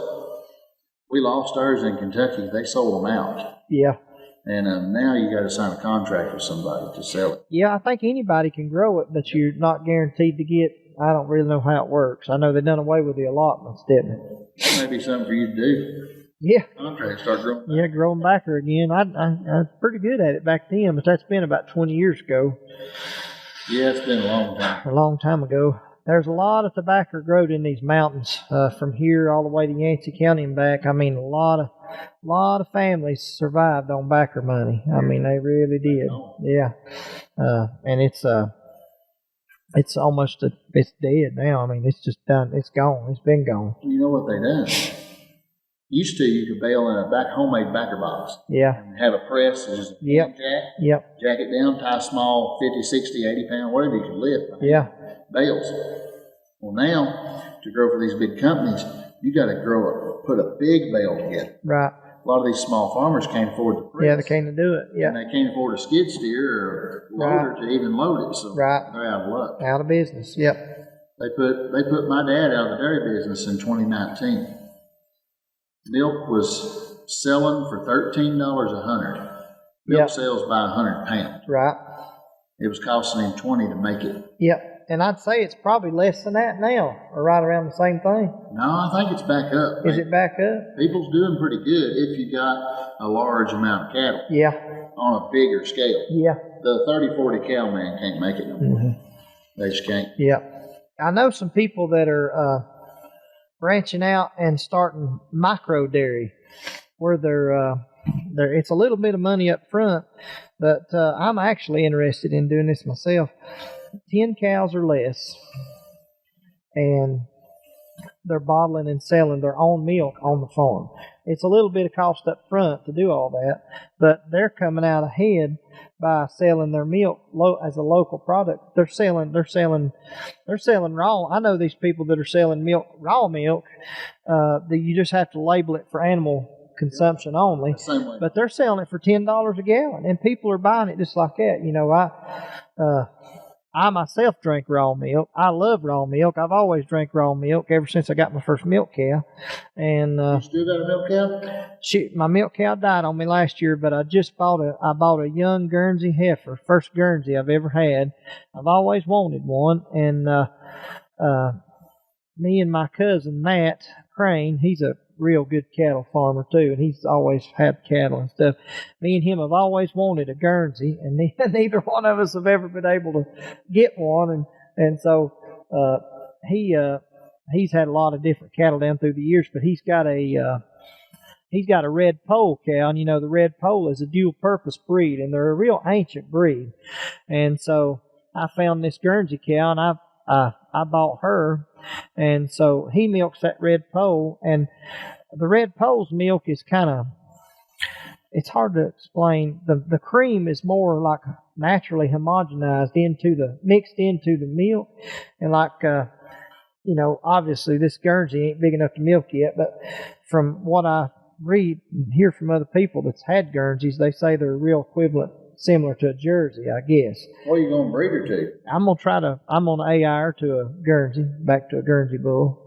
We lost ours in Kentucky. They sold them out. Yeah. And now you got to sign a contract with somebody to sell it. Yeah, I think anybody can grow it, but you're not guaranteed to get. I don't really know how it works. I know they done away with the allotments, didn't they? That may be something for you to do. Yeah. Contract, start growing. Yeah, growing backer again. I was pretty good at it back then, but that's been about 20 years ago. Yeah, it's been a long time. A long time ago. There's a lot of tobacco growed in these mountains from here all the way to Yancey County and back. I mean, a lot of families survived on backer money. I mean, they really did. Yeah, and it's almost it's dead now. I mean, it's just done. It's gone. It's been gone. You know what they done? Used to, you could bale in a homemade backer box. Yeah. And have a press. Just Yep. Jack it down, tie a small 50, 60, 80 pound, whatever you can lift. Yeah. Bales. Well, now, to grow for these big companies, you got to put a big bale together. Right. A lot of these small farmers can't afford the press. Yeah, they can't do it. Yeah. And they can't afford a skid steer or loader to even load it. So they're out of luck. Out of business. Yep. They put my dad out of the dairy business in 2019. Milk was selling for $13 a hundred. Milk sells by 100 pounds. Right. it was costing him 20 to make it. Yep. And I'd say it's probably less than that now, or right around the same thing. No, I think it's back up. Is it back up? People's doing pretty good if you got a large amount of cattle. Yeah. On a bigger scale. Yeah. The 30, 40 cow man can't make it no more. Mm-hmm. They just can't. Yeah. I know some people that are branching out and starting micro dairy, where they're it's a little bit of money up front, but I'm actually interested in doing this myself. 10 cows or less, and they're bottling and selling their own milk on the farm. It's a little bit of cost up front to do all that, but they're coming out ahead by selling their milk as a local product. They're selling raw. I know these people that are selling milk, raw milk, that you just have to label it for animal consumption only, but they're selling it for $10 a gallon, and people are buying it just like that. You know, I myself drink raw milk. I love raw milk. I've always drank raw milk ever since I got my first milk cow. And you still got a milk cow? My milk cow died on me last year, but I bought a young Guernsey heifer, first Guernsey I've ever had. I've always wanted one, and me and my cousin Matt Crane, he's a real good cattle farmer too, and he's always had cattle and stuff. Me and him have always wanted a Guernsey, and neither one of us have ever been able to get one. And so he's had a lot of different cattle down through the years, but he's got a red pole cow, and you know the red pole is a dual purpose breed, and they're a real ancient breed. And so I found this Guernsey cow, and I bought her, and so he milks that red pole, and the red pole's milk is it's hard to explain. The cream is more like naturally homogenized mixed into the milk, and obviously this Guernsey ain't big enough to milk yet, but from what I read and hear from other people that's had Guernseys, they say they're real equivalent, similar to a Jersey, I guess. What are you going to breed her to? I'm going to AI her to a Guernsey, back to a Guernsey bull.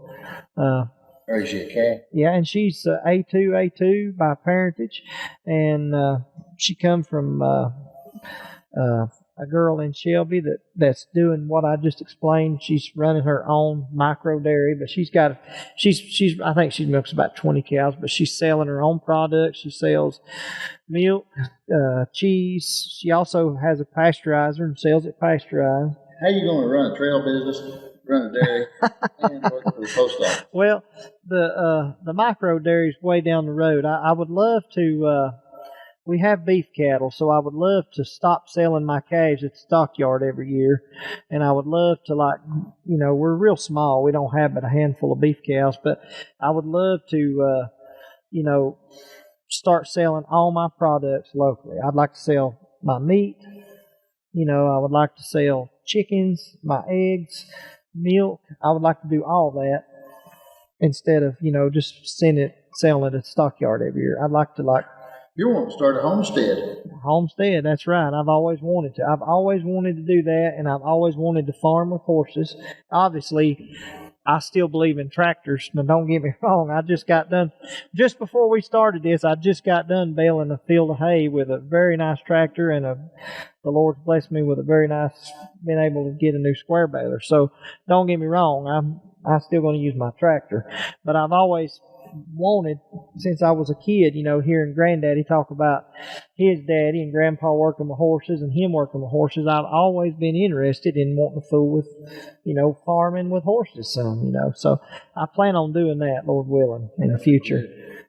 Or is she a calf? Yeah, and she's A2 by parentage, and she come from a girl in Shelby that's doing what I just explained. She's running her own micro dairy, but I think she milks about 20 cows, but she's selling her own products. She sells milk, cheese. She also has a pasteurizer and sells it pasteurized. How you going to run a trail business, run a dairy, and work for the post office? Well, the micro dairy is way down the road. I would love to. We have beef cattle, so I would love to stop selling my calves at the stockyard every year. And I would love to, we're real small. We don't have but a handful of beef cows, but I would love to, start selling all my products locally. I'd like to sell my meat. I would like to sell chickens, my eggs, milk. I would like to do all that instead of, just selling it at the stockyard every year. I'd like to, You want to start a homestead. Homestead, that's right. I've always wanted to. I've always wanted to do that, and I've always wanted to farm with horses. Obviously, I still believe in tractors. Now, don't get me wrong. Just before we started this, I just got done baling a field of hay with a very nice tractor, and the Lord's blessed me with been able to get a new square baler. So, don't get me wrong. I'm still going to use my tractor. But I've always wanted, since I was a kid, hearing Granddaddy talk about his daddy and Grandpa working with horses and him working with horses. I've always been interested in wanting to fool with, farming with horses some, So I plan on doing that, Lord willing, in the future.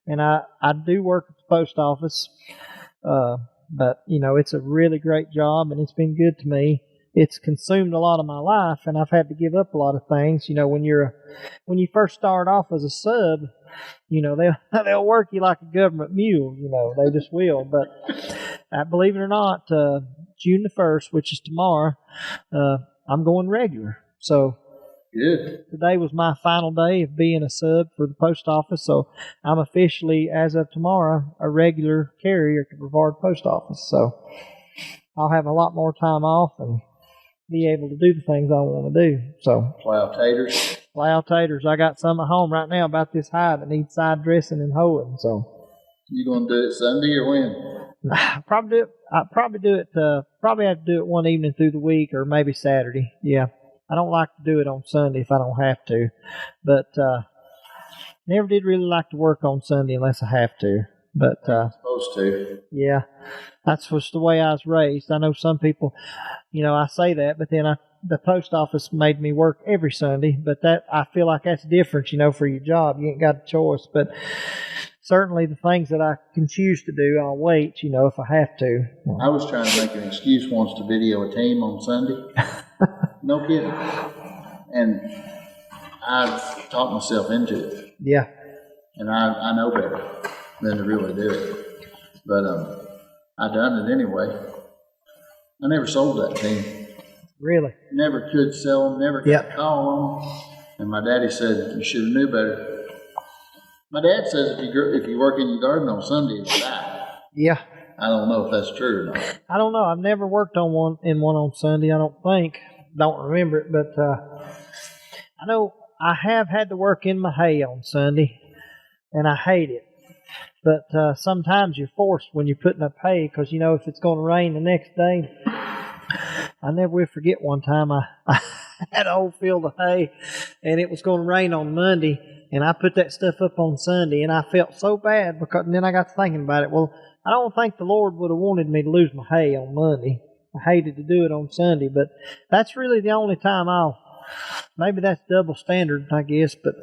And I do work at the post office, but, it's a really great job, and it's been good to me. It's consumed a lot of my life, and I've had to give up a lot of things. When you first start off as a sub, they'll work you like a government mule. They just will. But believe it or not, June the 1st, which is tomorrow, I'm going regular. So good. Today was my final day of being a sub for the post office. So I'm officially, as of tomorrow, a regular carrier at the Brevard Post Office. So I'll have a lot more time off and be able to do the things I want to do. So plow taters. I got some at home right now about this high that needs side dressing and hoeing. So you going to do it Sunday or when? Probably do it. I probably do it. Probably have to do it one evening through the week, or maybe Saturday. Yeah, I don't like to do it on Sunday if I don't have to, but never did really like to work on Sunday unless I have to. But Supposed to. yeah, that's just the way I was raised. I know some people, I say that, but then the post office made me work every Sunday. But that I feel like that's different, for your job. You ain't got a choice. But certainly the things that I can choose to do, I'll wait, if I have to. I was trying to make an excuse once to video a team on Sunday. No kidding. And I've talked myself into it. Yeah. And I know better than to really do it. But I done it anyway. I never sold that team. Really? Never could sell them, never got a call on them. And my daddy said, you should have knew better. My dad says if you work in your garden on Sunday, you die. Yeah. I don't know if that's true or not. I don't know. I've never worked on one on Sunday, I don't think. Don't remember it, but I know I have had to work in my hay on Sunday, and I hate it. But sometimes you're forced when you're putting up hay because, if it's going to rain the next day. I never will forget one time I had a whole field of hay, and it was going to rain on Monday, and I put that stuff up on Sunday, and I felt so bad and then I got to thinking about it. Well, I don't think the Lord would have wanted me to lose my hay on Monday. I hated to do it on Sunday, but that's really the only time maybe that's double standard, I guess, but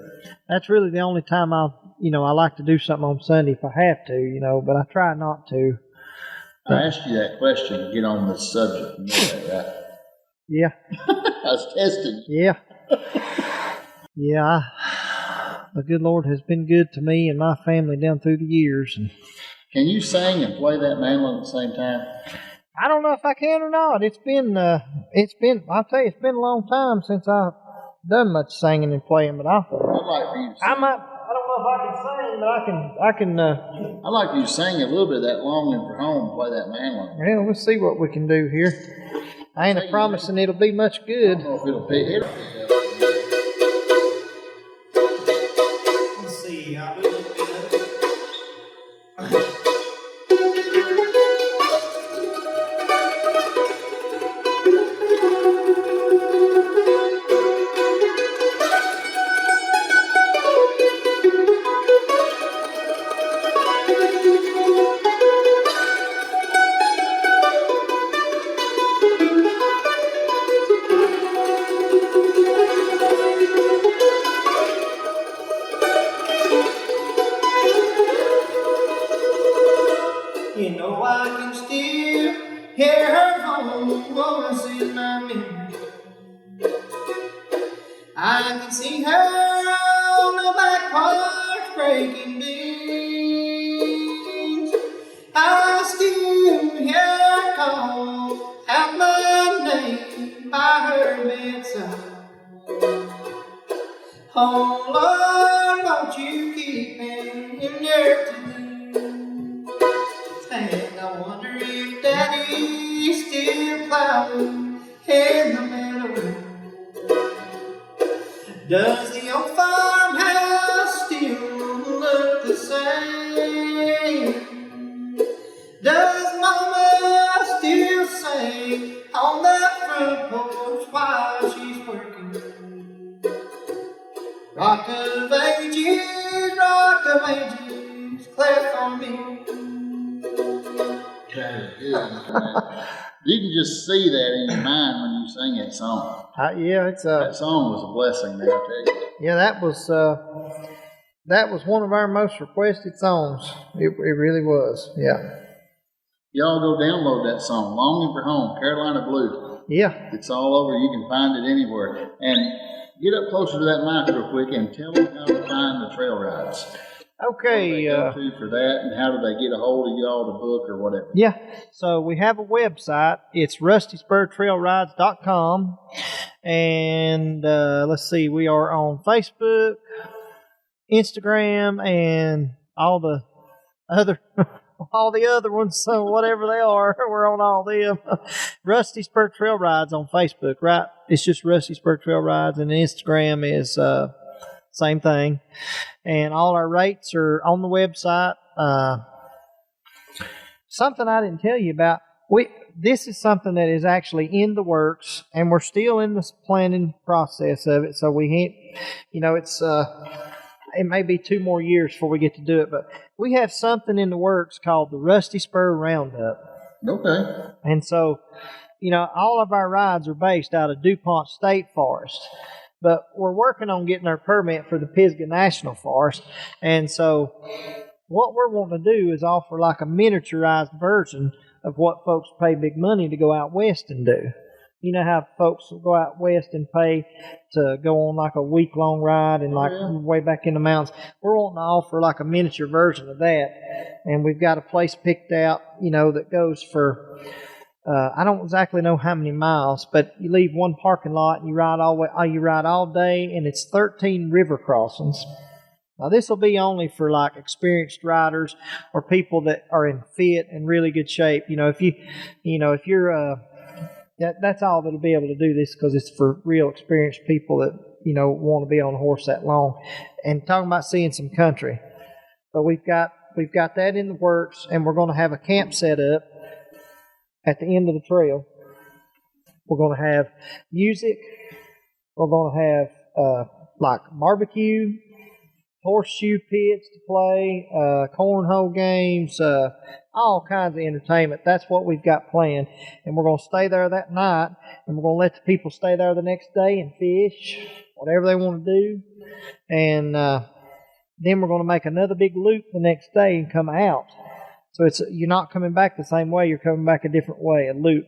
that's really the only time I like to do something on Sunday if I have to, but I try not to. I asked you that question to get on this subject. You know that, right? Yeah. I was testing. Yeah. Yeah. The good Lord has been good to me and my family down through the years. And can you sing and play that mandolin at the same time? I don't know if I can or not. I'll tell you, it's been a long time since I've done much singing and playing, but I'd like for you to sing. I don't know if I can sing, but I can. I'd like for you to sing a little bit of that Longing for Home and play that mandolin. Well, let's see what we can do here. I ain't promising it'll be much good. I don't know if it'll be. Let's see. I'll do a little bit of it. I can still hear her home voice in my memory. I can see her on the back porch breaking beans. I still hear her call out my name by her bedside. Oh Lord, won't you keep me in there too? And I wonder if Daddy's still plowing in the meadow. Does the old farmhouse still look the same? Does Mama still sing on that front porch while she's working? Rock of ages, cleft on me. You can just see that in your mind when you sing that song. Yeah, that song was a blessing there, I tell you. Yeah, that was one of our most requested songs. It really was. Yeah. Y'all go download that song, "Longing for Home," Carolina Blue. Yeah. It's all over. You can find it anywhere. And get up closer to that mic real quick and tell them how to find the trail rides. Okay. What do they go to for that, and how do they get a hold of y'all to book or whatever? Yeah. So we have a website. It's rustyspurtrailrides.com. And let's see, we are on Facebook, Instagram, and all the other ones, so whatever they are, we're on all them. Rusty Spur Trail Rides on Facebook, right? It's just Rusty Spur Trail Rides, and Instagram is same thing. And all our rates are on the website. Something I didn't tell you about, This is something that is actually in the works, and we're still in the planning process of it. So we, it's it may be 2 more years before we get to do it, but we have something in the works called the Rusty Spur Roundup. Okay. And so, all of our rides are based out of DuPont State Forest, but we're working on getting our permit for the Pisgah National Forest, and so what we're wanting to do is offer like a miniaturized version of what folks pay big money to go out west and do. You know how folks will go out west and pay to go on like a week-long ride and way back in the mountains. We're wanting to offer like a miniature version of that, and we've got a place picked out, that goes for, I don't exactly know how many miles, but you leave one parking lot and you ride all day, and it's 13 river crossings. Now, this will be only for like experienced riders or people that are in fit and really good shape. If you're, that's all that'll be able to do this, because it's for real experienced people that, want to be on a horse that long. And talking about seeing some country. But we've got that in the works, and we're going to have a camp set up at the end of the trail. We're going to have music. We're going to have like barbecue, horseshoe pits to play, cornhole games, all kinds of entertainment. That's what we've got planned. And we're going to stay there that night, and we're going to let the people stay there the next day and fish, whatever they want to do. And then we're going to make another big loop the next day and come out. So you're not coming back the same way, you're coming back a different way, a loop.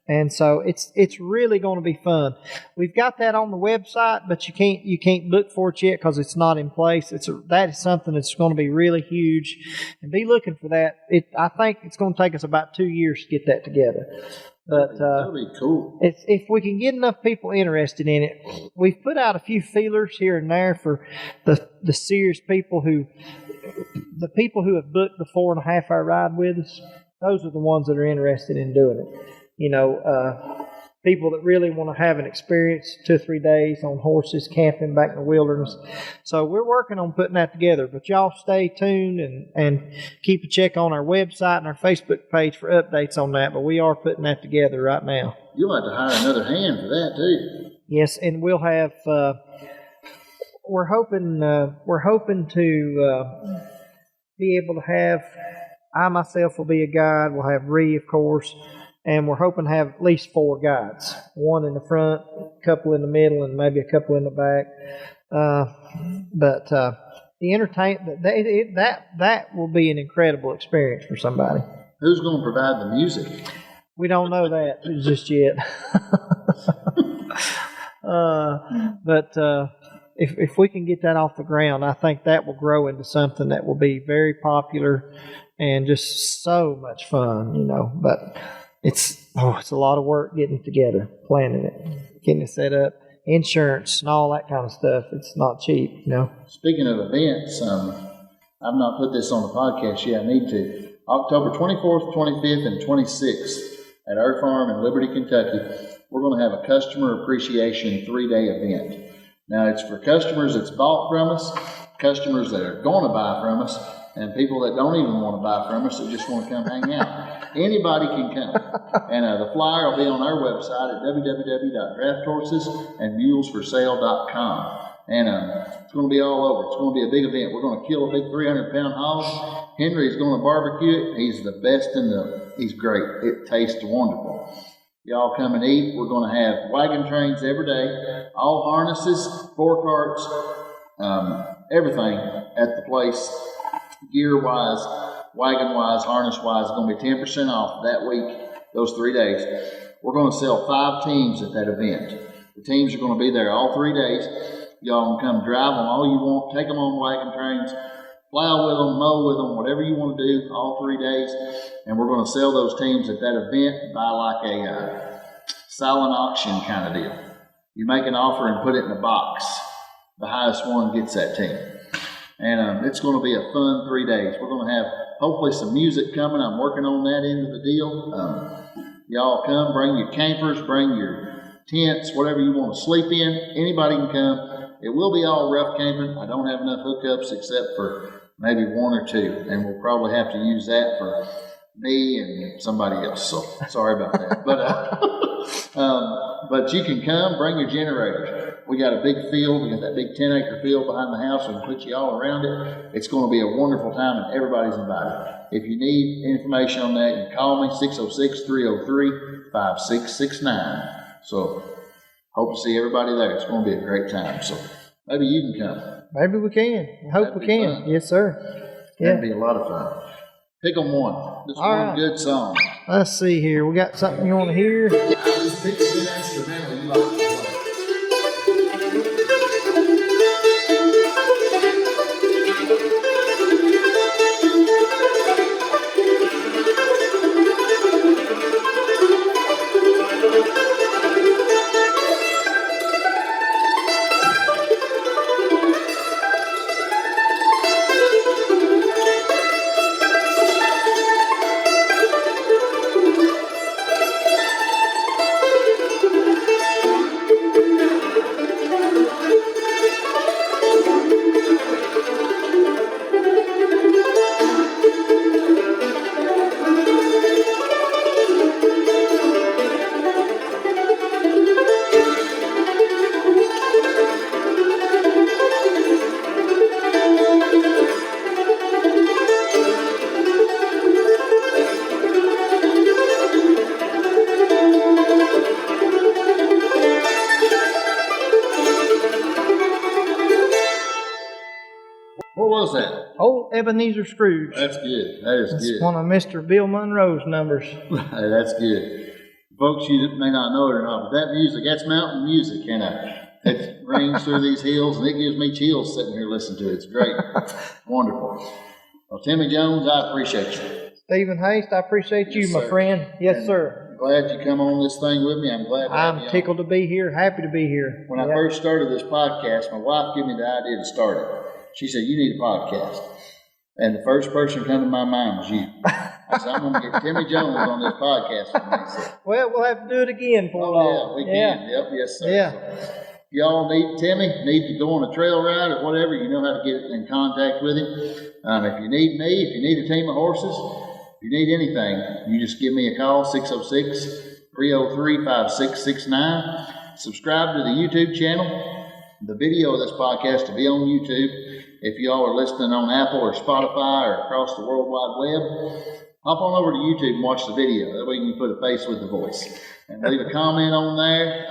And so it's really going to be fun. We've got that on the website, but you can't look for it yet because it's not in place. That is something that's going to be really huge, and be looking for that. I think it's going to take us about 2 years to get that together. But that'll be cool. If we can get enough people interested in it, we've put out a few feelers here and there for the serious people the people who have booked the 4.5-hour ride with us. Those are the ones that are interested in doing it. People that really want to have an experience 2 or 3 days on horses, camping back in the wilderness. So we're working on putting that together. But y'all stay tuned and keep a check on our website and our Facebook page for updates on that. But we are putting that together right now. You'll have to hire another hand for that too. Yes, and we'll have. We're hoping to be able to have. I myself will be a guide. We'll have Ree, of course. And we're hoping to have at least 4 guides. 1 in the front, a couple in the middle, and maybe a couple in the back. But the entertainment, that will be an incredible experience for somebody. Who's going to provide the music? We don't know that just yet. But if we can get that off the ground, I think that will grow into something that will be very popular and just so much fun, But it's a lot of work getting it together, planning it, getting it set up, insurance and all that kind of stuff. It's not cheap, Speaking of events, I've not put this on the podcast yet. I need to. October 24th, 25th, and 26th at our farm in Liberty, Kentucky, we're going to have a customer appreciation 3-day event. Now, it's for customers that's bought from us, customers that are going to buy from us, and people that don't even want to buy from us that just want to come hang out. Anybody can come. And the flyer will be on our website at www.drafthorsesandmulesforsale.com. And it's going to be all over. It's going to be a big event. We're going to kill a big 300-pound hog. Henry's going to barbecue it. He's the best he's great. It tastes wonderful. Y'all come and eat. We're going to have wagon trains every day, all harnesses, 4 carts, everything at the place, gear-wise, wagon-wise, harness-wise. It's going to be 10% off that week, those 3 days. We're going to sell 5 teams at that event. The teams are going to be there all 3 days. Y'all can come drive them all you want, take them on wagon trains, plow with them, mow with them, whatever you want to do all 3 days. And we're going to sell those teams at that event by like a silent auction kind of deal. You make an offer and put it in a box. The highest one gets that team. And it's going to be a fun 3 days. We're going to have hopefully some music coming. I'm working on that end of the deal. Y'all come, bring your campers, bring your tents, whatever you want to sleep in. Anybody can come. It will be all rough camping. I don't have enough hookups except for maybe 1 or 2. And we'll probably have to use that for me and somebody else. So sorry about that. But you can come, bring your generators. We got a big field. We got that big 10-acre field behind the house. We can put you all around it. It's going to be a wonderful time, and everybody's invited. If you need information on that, you can call me, 606-303-5669. So hope to see everybody there. It's going to be a great time. So maybe you can come. Maybe we can. I hope we can. Fun. Yes, sir. That'd be a lot of fun. Pick on one. Just all one right. good song. Let's see here. We got something you want to hear? I just picked a good instrumental you like to play. What was that? Old Ebenezer Scrooge. That's good. That is It's good. one of Mr. Bill Monroe's numbers. Hey, that's good. Folks, you may not know it or not, but that music, that's mountain music, and it rings through these hills, and it gives me chills sitting here listening to it. It's great. Wonderful. Well, Timmy Jones, I appreciate you. Stephen Haste, I appreciate you, Yes, my sir. friend. Yes, And sir. I'm glad you come on this thing with me. I'm glad to have you I'm on. tickled to be here. Happy to be here. When I first started this podcast, my wife gave me the idea to start it. She said, "You need a podcast." And the first person to come to my mind was you. I said, "I'm going to get Timmy Jones on this podcast with me." So, Well, we'll have to do it again for yeah, we can. Yep, yes, sir. Yeah. So, if y'all need Timmy, need to go on a trail ride or whatever, you know how to get in contact with him. If you need me, if you need a team of horses, if you need anything, you just give me a call, 606-303-5669. Subscribe to the YouTube channel. The video of this podcast will be on YouTube. If y'all are listening on Apple or Spotify or across the World Wide Web, hop on over to YouTube and watch the video. That way you can put a face with the voice. And leave a comment on there.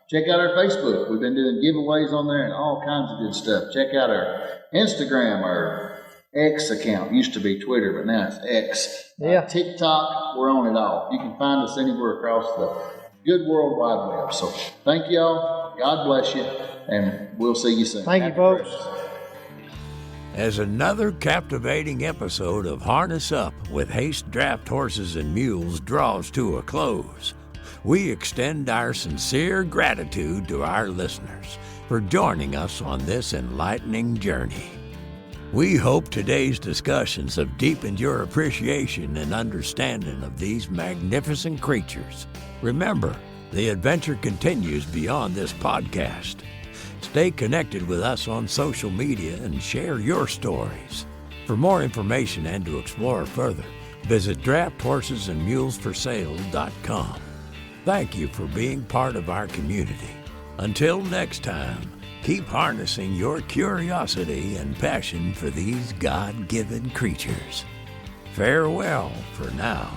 Check out our Facebook. We've been doing giveaways on there and all kinds of good stuff. Check out our Instagram, our X account. Used to be Twitter, but now it's X. Yeah. TikTok, we're on it all. You can find us anywhere across the good World Wide Web. So thank y'all. God bless you. And we'll see you soon. Thank you, Happy folks. Christmas. As another captivating episode of Harness Up with Haste Draft Horses and Mules draws to a close, we extend our sincere gratitude to our listeners for joining us on this enlightening journey. We hope today's discussions have deepened your appreciation and understanding of these magnificent creatures. Remember, the adventure continues beyond this podcast. Stay connected with us on social media and share your stories. For more information and to explore further, visit drafthorsesandsmulesforsale.com. Thank you for being part of our community. Until next time, keep harnessing your curiosity and passion for these God-given creatures. Farewell for now.